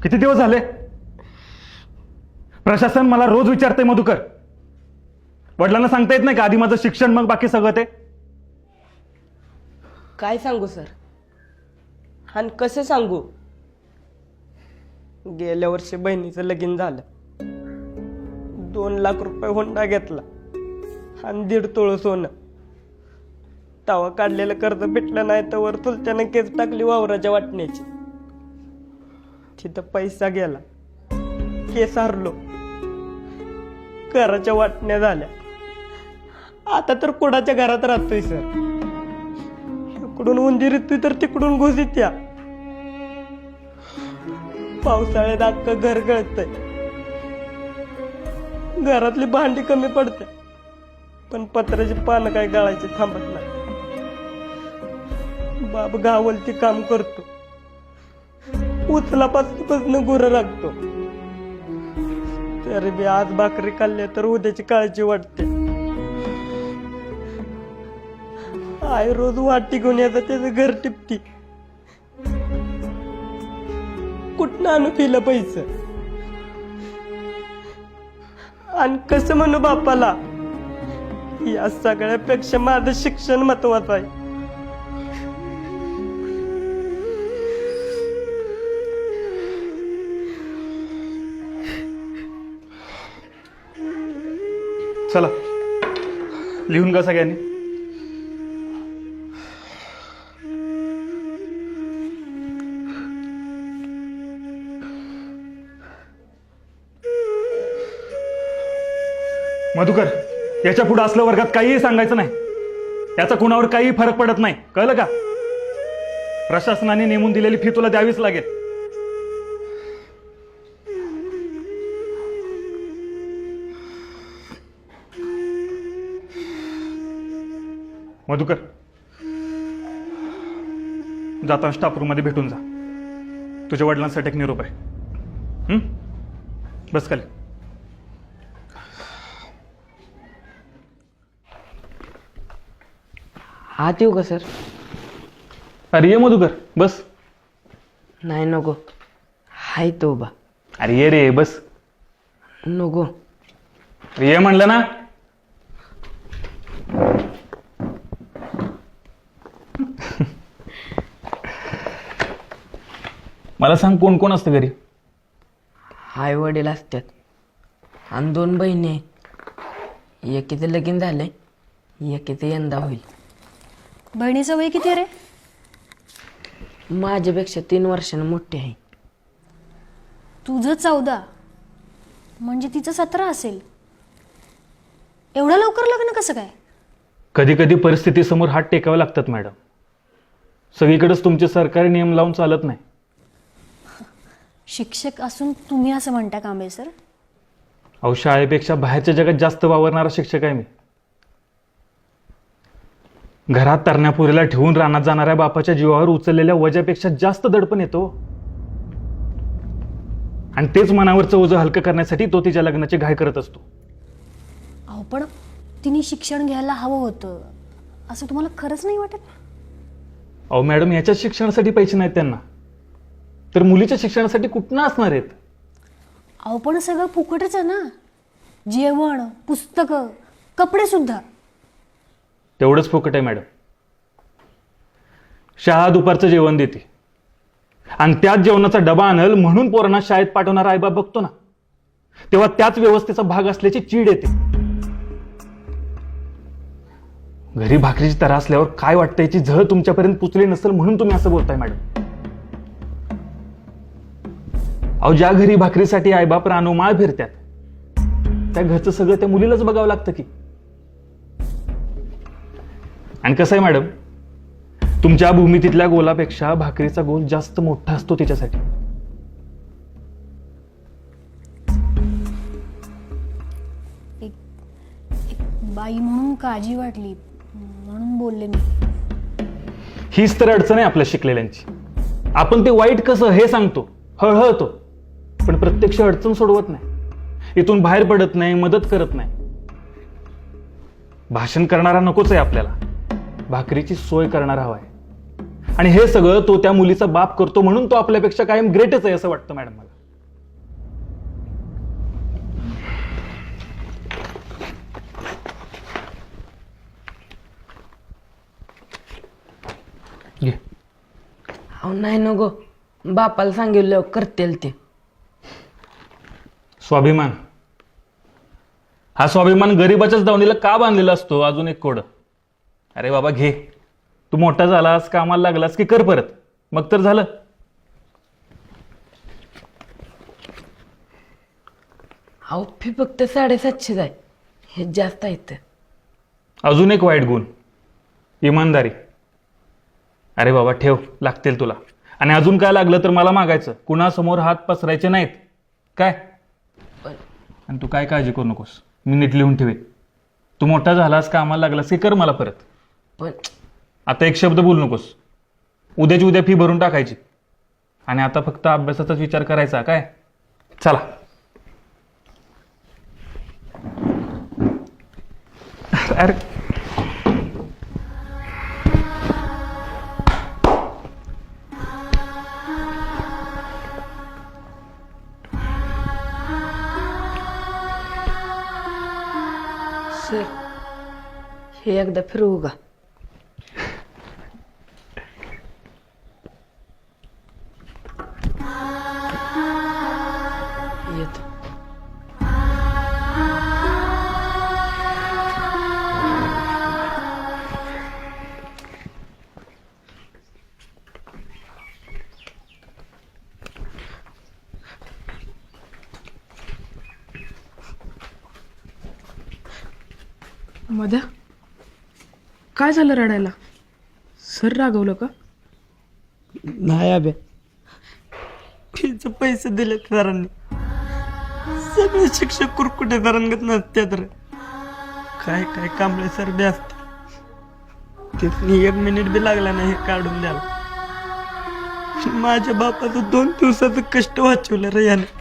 किती दिवस झाले? प्रशासन मला रोज विचारते मधुकर, वडिलांना सांगता येत नाही का आधी माझं शिक्षण मग बाकी सगळं ते? काय सांगू सर, आणि कसं सांगू? गेल्या वर्षी बहिणीचं लगीन झालं, 2 लाख रुपये हुंडा घेतला आणि 1.5 तोळ सोनं. तवा काढलेलं कर्ज भेटलं नाही तर चुलत्यानं केस टाकली वावराच्या वाटण्याची. तिथं पैसा गेला, केस हरलो, घराच्या वाटण्या झाल्या. आता तर कुणाच्या घरात राहतोय सर. इकडून उंदीर येतोय तर तिकडून घुस येत्या. पावसाळ्यात अख्खं घर गळतंय. घरातली भांडी कमी पडते, पण पत्र्याची पानं काय गळायची थांबत नाही. बाप गावलती काम करतो, उचलापासून गुरं राखतो. तरी बी आज भाकरी खाल्ल्या तर उद्याची काळजी वाटते. आई रोज वाटी घेऊन येतात, त्याचं घर टिपती. कुठनं आणू पिलं पैसे? आणि कसं म्हणू बापाला, या सगळ्यापेक्षा माझं शिक्षण महत्वाचं आहे. चला लिहून का सगळ्यांनी? मधुकर, याच्या पुढे असलं वर्गात काहीही सांगायचं नाही. याचा कुणावर काही फरक पडत नाही, कळलं का? प्रशासनाने नेमून दिलेली फी तुला द्यावीच लागेल. मधुकर, जाताना स्टाफ रूम मध्ये भेटून जा. तुझ्या वडिलांसाठी एक निरोप आहे. बस खाली. आत येऊ का सर? अरे ये मधुकर, बस. नाही नको, हाय तो उभा. अरे ये रे, बस. नको. अरे ये म्हणलं ना. मला सांग, कोण कोण असतं घरी? आई वडील असतात आणि 2 बहिणी आहेत. एकीचं लगीन झालंय, एकीचं यंदा होईल. बहिणीचं वय किती रे? माझ्यापेक्षा 3 वर्षांनी मोठी आहे. तुझं 14, म्हणजे तिचं 17 असेल. एवढं लवकर लग्न कसं काय? कधी कधी परिस्थितीसमोर हात टेकावे लागतात मॅडम. सगळीकडेच तुमचे सरकारी नियम लावून चालत नाही. शिक्षक असून तुम्ही असं म्हणता कांबळे सर? अहो, शाळेपेक्षा बाहेरच्या जगात जास्त वावरणारा शिक्षक आहे मी. घरात तरण्यापुरीला ठेवून रानात जाणाऱ्या बापाच्या जीवावर उचललेल्या वजापेक्षा जास्त दडपण येतो. आणि तेच मनावरचं ओझं हलकं करण्यासाठी तो तिच्या लग्नाची घाई करत असतो. अहो पण तिने शिक्षण घ्यायला हवं होतं असं तुम्हाला खरंच नाही वाटत? अहो मॅडम, याच्या शिक्षणासाठी पैसे नाहीत त्यांना, तर मुलीच्या शिक्षणासाठी कुठनं असणार आहेत? अहो पण सगळं फुकटच आहे ना. जेवण, पुस्तकं, कपडे सुद्धा. तेवढंच फुकट आहे मॅडम. शाळा दुपारचं जेवण देते आणि त्याच जेवणाचा डबा आणल म्हणून पोरांना शाळेत पाठवणारा आईबाप बघतो ना, तेव्हा त्याच व्यवस्थेचा भाग असल्याची चीड येते. घरी भाकरीची तरा असल्यावर काय वाटतं याची झळ तुमच्यापर्यंत पुचली नसेल म्हणून तुम्ही असं बोलताय मॅडम. अहो, ज्या घरी भाकरीसाठी आईबाप रानोमाळ फिरतात त्या घरचं सगळं त्या मुलीलाच बघावं लागतं की. आणि कसं आहे मॅडम, तुमच्या भूमितीतल्या गोलापेक्षा भाकरीचा गोल जास्त मोठा असतो तिच्यासाठी. एक बाई म्हणून काळजी वाटली म्हणून बोलले मी. हीच तर अडचण आहे आपल्या शिकलेल्यांची. आपण ते वाईट कसं हे सांगतो, हळहळतो, पण प्रत्यक्ष अडचण सोडवत नाही. इथून बाहेर पडत नाही, मदत करत नाही. भाषण करणारा नकोच आहे आपल्याला, भाकरीची सोय करणारा हवाय. आणि हे सगळं तो त्या मुलीचा बाप करतो म्हणून तो आपल्यापेक्षा कायम ग्रेटच आहे असं वाटतं मॅडम मला. अहो नाही नको, बापाला सांगितलं करतील ते. स्वाभिमान, हा स्वाभिमान गरीबाच्याच दावणीला का बांधलेला असतो? अजून एक कोड. अरे बाबा घे, तू मोठा झालास, कामाला लागलास की कर परत, मग तर झालं. अहो फी फक्त 750 आहे, हे जास्त आहेत. अजून एक वाईट गुण, इमानदारी. अरे बाबा ठेव, लागतील तुला. आणि अजून काय लागलं तर मला मागायचं, कुणासमोर हात पसरायचे नाहीत काय. आणि तू काय काळजी करू नकोस, मी नीट लिहून ठेवेन. तू मोठा झालास, कामाला लागलास की कर मला परत. पण आता एक शब्द बोलू नकोस. उद्याची उद्या फी भरून टाकायची. आणि आता फक्त अभ्यासाचाच विचार करायचा काय. चला. अरे सर, हे एकदा फिरवू का? येतो. मध्या, काय झालं रडायला? सर रागवलं का? नाही अभ्या, फीचे पैसे दिले सरांनी. सगळे शिक्षक कुरकुटे तरंगत नसतात रे. काय काय कांबळे सर बी असते. तिथनी 1 मिनिट बी लागला नाही हे काढून द्यायला. माझ्या बापाचं 2 दिवसाचं कष्ट वाचवलं रे याने.